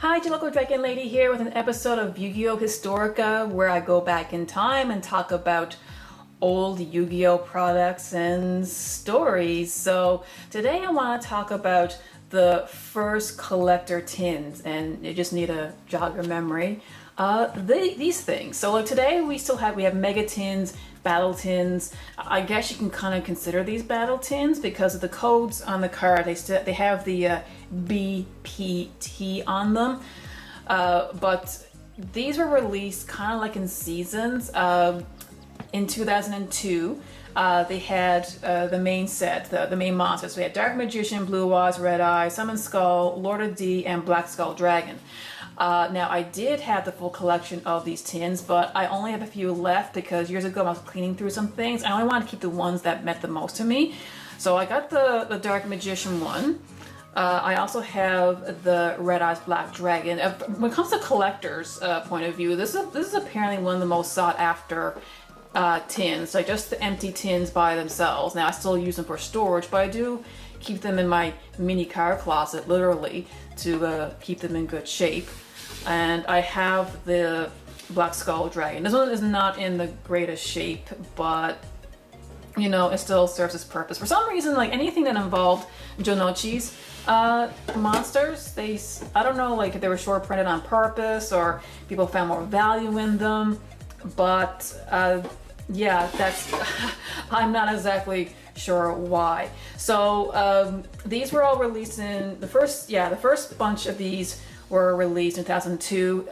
Hi, Local Dragon Lady here with an episode of YuGiOh Historica where I go back in time and talk about old Yu-Gi-Oh products and stories. So today I want to talk about the first collector tins, and you just need to jog your memory. These things. So like today we have mega tins, battle tins. I guess you can kind of consider these battle tins because of the codes on the card. They have the BPT on them, but these were released kind of like in seasons. In 2002, they had the main set, the main monsters. We had Dark Magician, Blue Eyes, Red Eyes, Summon Skull, Lord of D, and Black Skull Dragon. Now I did have the full collection of these tins, but I only have a few left because years ago I was cleaning through some things. I only wanted to keep the ones that meant the most to me. So I got the Dark Magician one. I also have the Red Eyes Black Dragon. When it comes to collectors' point of view, this is apparently one of the most sought after tins, like just the empty tins by themselves. Now I still use them for storage, but I do keep them in my mini card closet, literally, to keep them in good shape. And I have the Black Skull Dragon. This one is not in the greatest shape, but you know, it still serves its purpose. For some reason, like anything that involved Jonochi's monsters, I don't know, like if they were short printed on purpose or people found more value in them, but yeah, that's I'm not exactly sure why. So these were all released in the first bunch of these were released in 2002.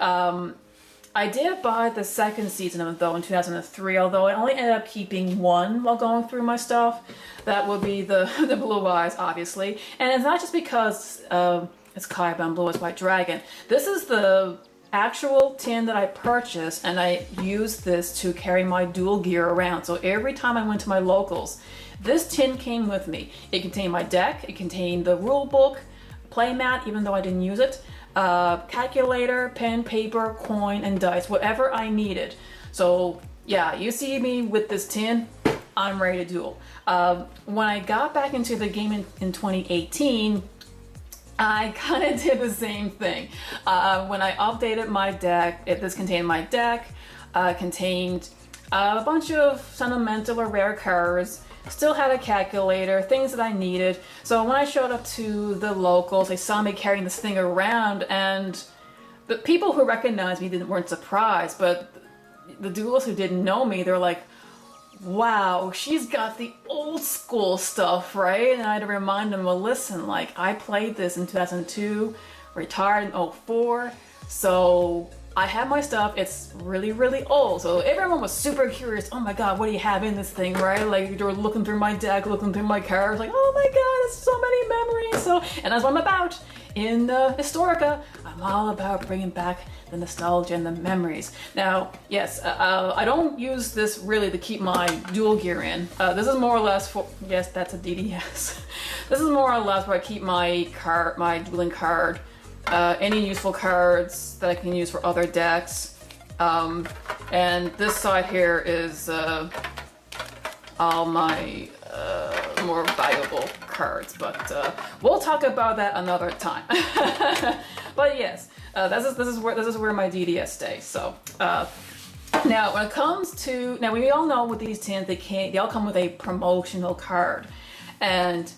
I did buy the second season of them though in 2003, although I only ended up keeping one while going through my stuff. That would be the Blue Eyes, obviously. And it's not just because it's Kaiban Blue Eyes White Dragon. This is the actual tin that I purchased, and I used this to carry my dual gear around. So every time I went to my locals, this tin came with me. It contained my deck, it contained the rule book, playmat, even though I didn't use it, calculator, pen, paper, coin, and dice, whatever I needed. So yeah, you see me with this tin, I'm ready to duel. When I got back into the game in 2018, I kind of did the same thing. When I updated my deck, this contained my deck, contained a bunch of sentimental or rare cards, still had a calculator, things that I needed. So when I showed up to the locals, they saw me carrying this thing around, and the people who recognized me weren't surprised, but the duelists who didn't know me, they were like, wow, she's got the old school stuff, right? And I had to remind them, well, listen, like I played this in 2002, retired in 2004, so I have my stuff. It's really, really old. So everyone was super curious. Oh my God, what do you have in this thing, right? Like they were looking through my deck, looking through my cards, like, oh my God, there's so many memories. So, and that's what I'm about. In Historica, I'm all about bringing back the nostalgia and the memories. Now, yes, I don't use this really to keep my dual gear in. This is more or less for, yes, that's a DDS. This is more or less where I keep my dueling card, any useful cards that I can use for other decks. And this side here is all my more valuable cards, but we'll talk about that another time. But yes, this is where my DDS stays. So now when it comes to, now we all know with these tins, they all come with a promotional card, and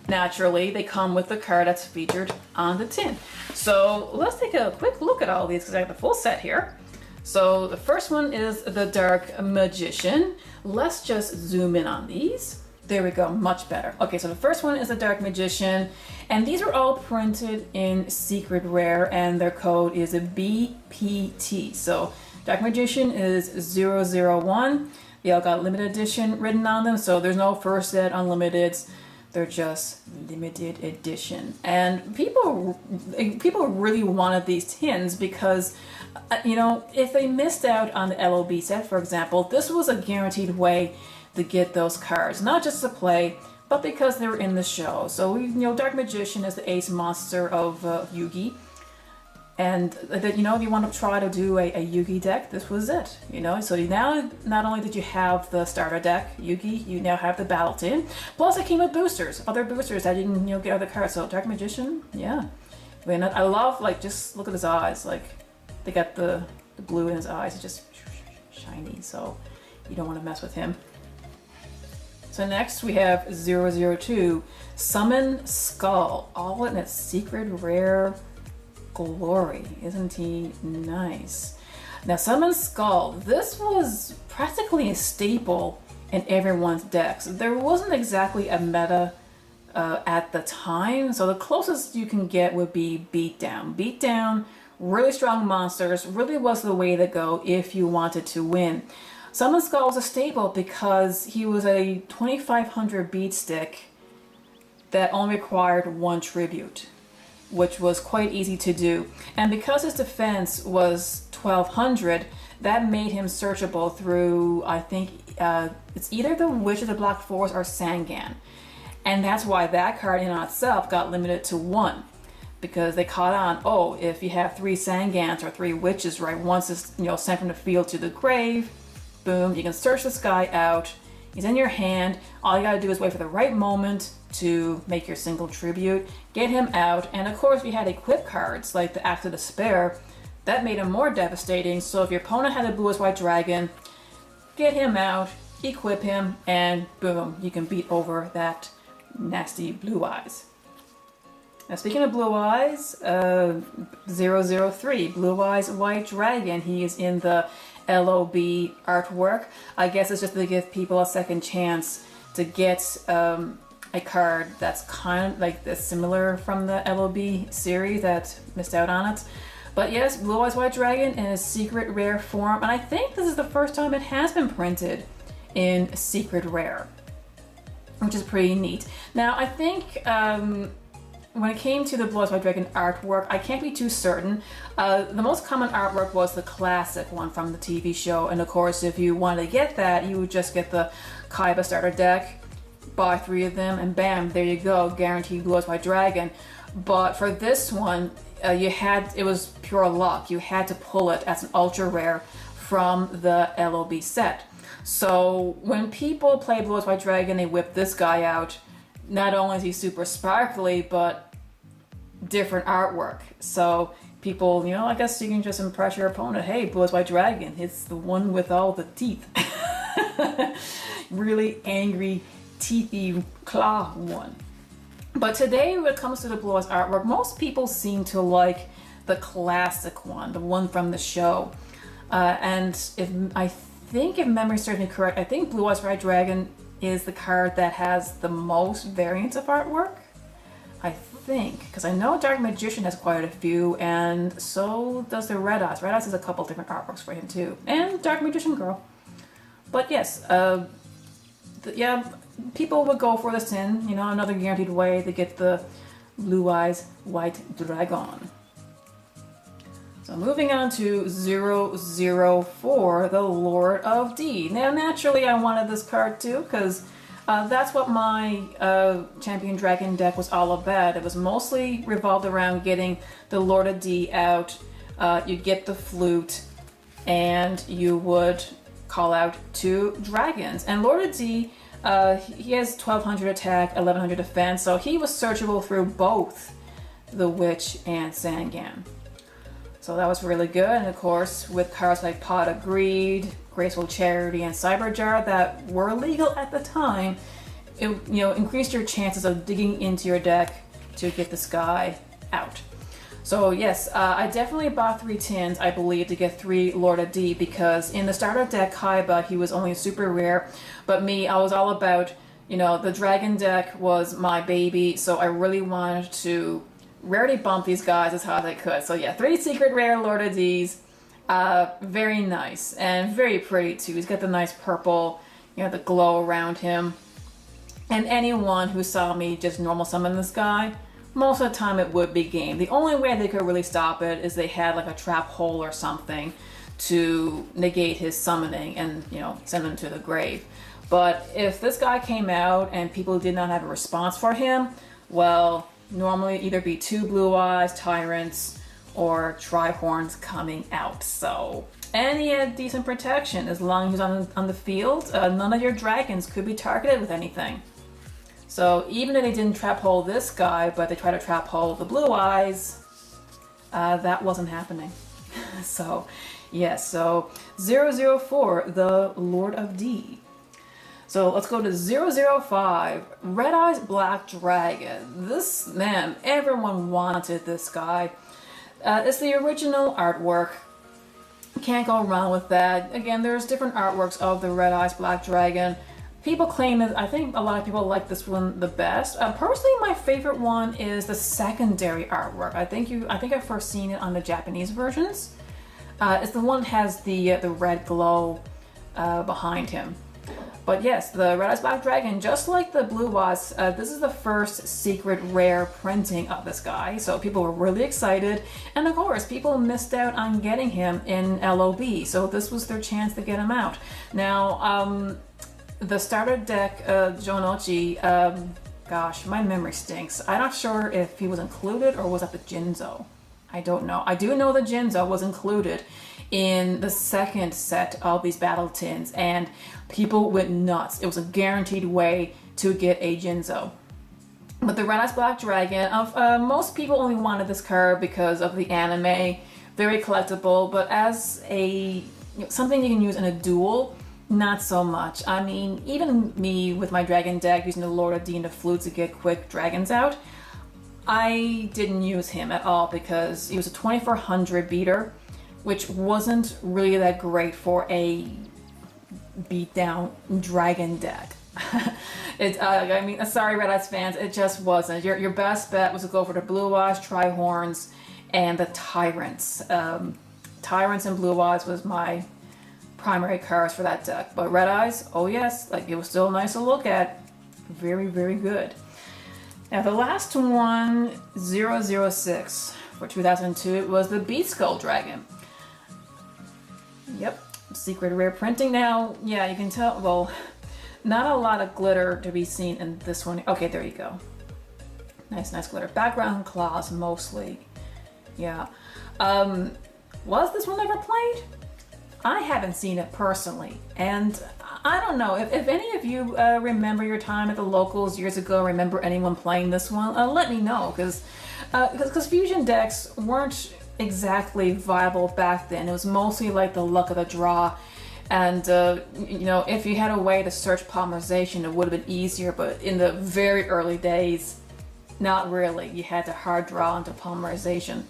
naturally they come with the card that's featured on the tin. So let's take a quick look at all these because I have the full set here. So the first one is the Dark Magician. Let's just zoom in on these. There we go, much better. Okay, so the first one is the Dark Magician, and these are all printed in Secret Rare, and their code is a BPT. So Dark Magician is 001. They all got limited edition written on them, so there's no first set unlimiteds. They're just limited edition. And people really wanted these tins because, you know, if they missed out on the LOB set, for example, this was a guaranteed way to get those cards, not just to play, but because they were in the show. So, you know, Dark Magician is the ace monster of Yugi. And that, you know, if you want to try to do a Yugi deck, this was it, you know. So now, not only did you have the starter deck, Yugi, you now have the battle tin. Plus it came with boosters, other boosters that you can, you know, get other cards. So Dark Magician, yeah, mean, I love, like, just look at his eyes. Like, they got the blue in his eyes. It's just shiny, so you don't want to mess with him. So next we have 002, Summon Skull, all in its secret rare glory. Isn't he nice? Now Summon Skull, this was practically a staple in everyone's decks. There wasn't exactly a meta at the time, so the closest you can get would be Beatdown. Beatdown, really strong monsters, really was the way to go if you wanted to win. Summon Skull was a staple because he was a 2500 beat stick that only required 1 tribute, which was quite easy to do. And because his defense was 1200, that made him searchable through, I think, it's either the Witch of the Black Forest or Sangan. And that's why that card in and of itself got limited to 1. Because they caught on, oh, if you have 3 Sangans or 3 Witches, right, once it's, sent from the field to the grave, boom, you can search this guy out. He's in your hand. All you gotta do is wait for the right moment to make your single tribute, get him out, and of course, if you had equip cards like the Act of Despair, that made him more devastating. So if your opponent had a Blue Eyes White Dragon, get him out, equip him, and boom, you can beat over that nasty Blue Eyes. Now speaking of Blue Eyes, 003, Blue Eyes White Dragon. He is in the LOB artwork. I guess it's just to give people a second chance to get a card that's kind of like this, similar from the LOB series that missed out on it. But yes, Blue Eyes White Dragon in a secret rare form, and I think this is the first time it has been printed in secret rare, which is pretty neat. Now I think when it came to the Blue Eyes White Dragon artwork, I can't be too certain. The most common artwork was the classic one from the TV show, and of course if you wanted to get that, you would just get the Kaiba starter deck, buy 3 of them, and bam, there you go, guaranteed Blue Eyes White Dragon. But for this one, it was pure luck. You had to pull it as an ultra rare from the LOB set. So when people play Blue Eyes White Dragon, they whip this guy out. Not only is he super sparkly, but different artwork. So people, I guess you can just impress your opponent. Hey, Blue Eyes White Dragon, it's the one with all the teeth. Really angry, teethy claw one. But today, when it comes to the Blue Eyes artwork, most people seem to like the classic one, the one from the show. And if memory serves me correct, I think Blue Eyes White Dragon is the card that has the most variants of artwork. I think, because I know Dark Magician has quite a few, and so does the Red Eyes. Red Eyes has a couple different artworks for him too, and Dark Magician Girl. But yes, yeah, people would go for the Sin, another guaranteed way to get the Blue Eyes White Dragon. So moving on to 004, the Lord of D. Now naturally I wanted this card too, because that's what my Champion Dragon deck was all about. It was mostly revolved around getting the Lord of D out. You get the flute, and you would call out 2 dragons. And Lord of D, he has 1200 attack, 1100 defense, so he was searchable through both the Witch and Sangan. So that was really good. And of course, with cards like Pot of Greed, Graceful Charity, and Cyberjar that were illegal at the time, it increased your chances of digging into your deck to get this guy out. So yes, I definitely bought 3 tins, I believe, to get 3 Lord of D, because in the starter deck Kaiba, he was only super rare, but me, I was all about, the dragon deck was my baby, so I really wanted to rarely bump these guys as hard as I could. So yeah, 3 secret rare Lord of D's. Very nice and very pretty too. He's got the nice purple, the glow around him. And anyone who saw me just normal summon this guy, most of the time it would be game. The only way they could really stop it is they had like a trap hole or something to negate his summoning and, send him to the grave. But if this guy came out and people did not have a response for him, well, normally either be 2 Blue Eyes, Tyrants, or Trihorns coming out. So, and he had decent protection as long as he's on the field. None of your dragons could be targeted with anything. So even if they didn't trap hole this guy, but they try to trap hole the Blue Eyes, that wasn't happening. So, yes, so 004, the Lord of D. So let's go to 005, Red Eyes Black Dragon. This, man, everyone wanted this guy. It's the original artwork. Can't go wrong with that. Again, there's different artworks of the Red Eyes Black Dragon. People claim that, I think a lot of people like this one the best. Personally, my favorite one is the secondary artwork. I think I've first seen it on the Japanese versions. It's the one that has the red glow behind him. But yes, the Red Eyes Black Dragon, just like the Blue Eyes, this is the first secret rare printing of this guy. So people were really excited. And of course, people missed out on getting him in LOB. So this was their chance to get him out. Now, the starter deck, Jonochi, gosh, my memory stinks. I'm not sure if he was included or was at the Jinzo. I don't know. I do know the Jinzo was included in the second set of these battle tins, and people went nuts. It was a guaranteed way to get a Jinzo. But the Red Eyes Black Dragon, most people only wanted this card because of the anime, very collectible, but as a something you can use in a duel, not so much. I mean, even me with my dragon deck using the Lord of D and the Flute to get quick dragons out, I didn't use him at all because he was a 2400 beater, which wasn't really that great for a beatdown dragon deck. I mean, sorry Red Eyes fans, it just wasn't. Your best bet was to go for the Blue Eyes, Trihorns, and the Tyrants. Tyrants and Blue Eyes was my primary cards for that deck. But Red Eyes, oh yes, like it was still nice to look at. Very, very good. Now the last one, 006 for 2002, was the Beat Skull Dragon. Yep, secret rare printing. Now, yeah, you can tell, well, not a lot of glitter to be seen in this one. Okay, there you go. Nice glitter. Background claws mostly. Yeah. Was this one ever played? I haven't seen it personally, and I don't know if any of you remember your time at the locals years ago. Remember anyone playing this one? Let me know, because fusion decks weren't exactly viable back then. It was mostly like the luck of the draw, and you know, if you had a way to search polymerization, it would have been easier. But in the very early days, not really. You had to hard draw into polymerization.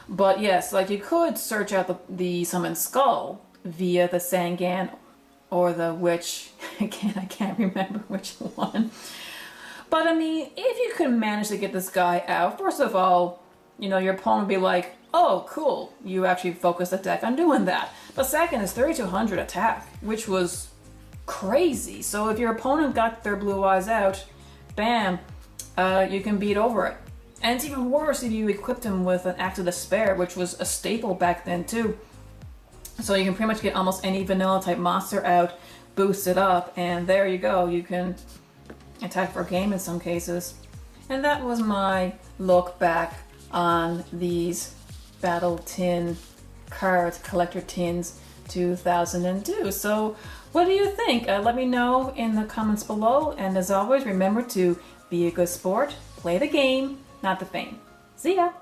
But yes, like you could search out the Summoned Skull via the Sangan or the Witch. Again, I can't remember which one. But I mean, if you could manage to get this guy out, first of all, you know, your opponent would be like, oh, cool, you actually focused the deck on doing that. But second is 3200 attack, which was crazy. So if your opponent got their Blue Eyes out, bam, you can beat over it. And it's even worse if you equipped him with an Axe of Despair, which was a staple back then too. So you can pretty much get almost any vanilla type monster out, boost it up, and there you go. You can attack for a game in some cases. And that was my look back on these Battle Tin cards, collector tins 2002. So what do you think? Let me know in the comments below. And as always, remember to be a good sport, play the game, not the fame. See ya!